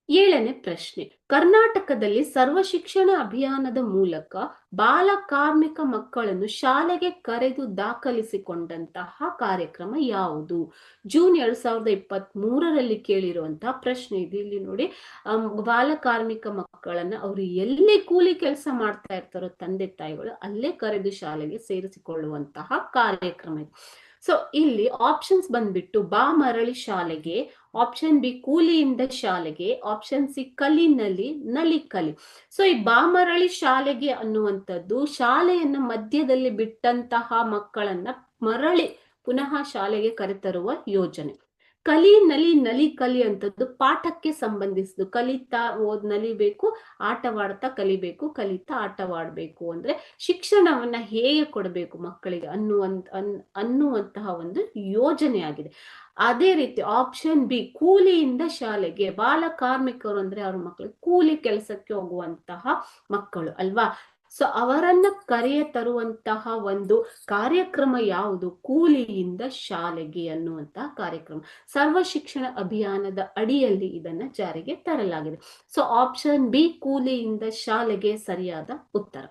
ಏಳನೇ ಪ್ರಶ್ನೆ. ಕರ್ನಾಟಕದಲ್ಲಿ ಸರ್ವ ಶಿಕ್ಷಣ ಅಭಿಯಾನದ ಮೂಲಕ ಬಾಲ ಕಾರ್ಮಿಕ ಮಕ್ಕಳನ್ನು ಶಾಲೆಗೆ ಕರೆದು ದಾಖಲಿಸಿಕೊಂಡಂತಹ ಕಾರ್ಯಕ್ರಮ ಯಾವುದು? ಜೂನ್ 2023ರಲ್ಲಿ ಕೇಳಿರುವಂತಹ ಪ್ರಶ್ನೆ ಇದು. ಇಲ್ಲಿ ನೋಡಿ, ಬಾಲ ಕಾರ್ಮಿಕ ಮಕ್ಕಳನ್ನ ಅವರು ಎಲ್ಲಿ ಕೂಲಿ ಕೆಲಸ ಮಾಡ್ತಾ ಇರ್ತಾರೋ ತಂದೆ ತಾಯಿಗಳು ಅಲ್ಲೇ ಕರೆದು ಶಾಲೆಗೆ ಸೇರಿಸಿಕೊಳ್ಳುವಂತಹ ಕಾರ್ಯಕ್ರಮ ಇದು. ಸೊ ಇಲ್ಲಿ ಆಪ್ಷನ್ಸ್ ಬಂದ್ಬಿಟ್ಟು ಬಾ ಮರಳಿ ಶಾಲೆಗೆ, ಆಪ್ಷನ್ ಬಿ ಕೂಲಿಯಿಂದ ಶಾಲೆಗೆ, ಆಪ್ಷನ್ ಸಿ ಕಲಿ ನಲಿ ನಲಿ ಕಲಿ. ಸೊ ಈ ಬಾ ಮರಳಿ ಶಾಲೆಗೆ ಅನ್ನುವಂಥದ್ದು ಶಾಲೆಯನ್ನ ಮಧ್ಯದಲ್ಲಿ ಬಿಟ್ಟಂತಹ ಮಕ್ಕಳನ್ನ ಮರಳಿ ಪುನಃ ಶಾಲೆಗೆ ಕರೆತರುವ ಯೋಜನೆ. ಕಲಿ ನಲಿ ನಲಿ ಕಲಿ ಅಂತದ್ದು ಪಾಠಕ್ಕೆ ಸಂಬಂಧಿಸಿದ್ದು. ಕಲಿತಾ ನಲಿಬೇಕು, ಆಟವಾಡ್ತಾ ಕಲಿಬೇಕು, ಕಲಿತಾ ಆಟವಾಡ್ಬೇಕು. ಅಂದ್ರೆ ಶಿಕ್ಷಣವನ್ನ ಹೇಗೆ ಕೊಡಬೇಕು ಮಕ್ಕಳಿಗೆ ಅನ್ನುವಂತಹ ಒಂದು ಯೋಜನೆ ಆಗಿದೆ. ಅದೇ ರೀತಿ ಆಪ್ಷನ್ ಬಿ ಕೂಲಿಯಿಂದ ಶಾಲೆಗೆ, ಬಾಲ ಕಾರ್ಮಿಕರು ಅಂದ್ರೆ ಅವ್ರ ಮಕ್ಕಳು ಕೂಲಿ ಕೆಲಸಕ್ಕೆ ಹೋಗುವಂತಹ ಮಕ್ಕಳು ಅಲ್ವಾ. ಸೊ ಅವರನ್ನ ಕರೆಯ ತರುವಂತಹ ಒಂದು ಕಾರ್ಯಕ್ರಮ ಯಾವುದು? ಕೂಲಿಯಿಂದ ಶಾಲೆಗೆ ಅನ್ನುವಂತಹ ಕಾರ್ಯಕ್ರಮ. ಸರ್ವ ಶಿಕ್ಷಣ ಅಭಿಯಾನದ ಅಡಿಯಲ್ಲಿ ಇದನ್ನ ಜಾರಿಗೆ ತರಲಾಗಿದೆ. ಸೊ ಆಪ್ಷನ್ ಬಿ ಕೂಲಿಯಿಂದ ಶಾಲೆಗೆ ಸರಿಯಾದ ಉತ್ತರ.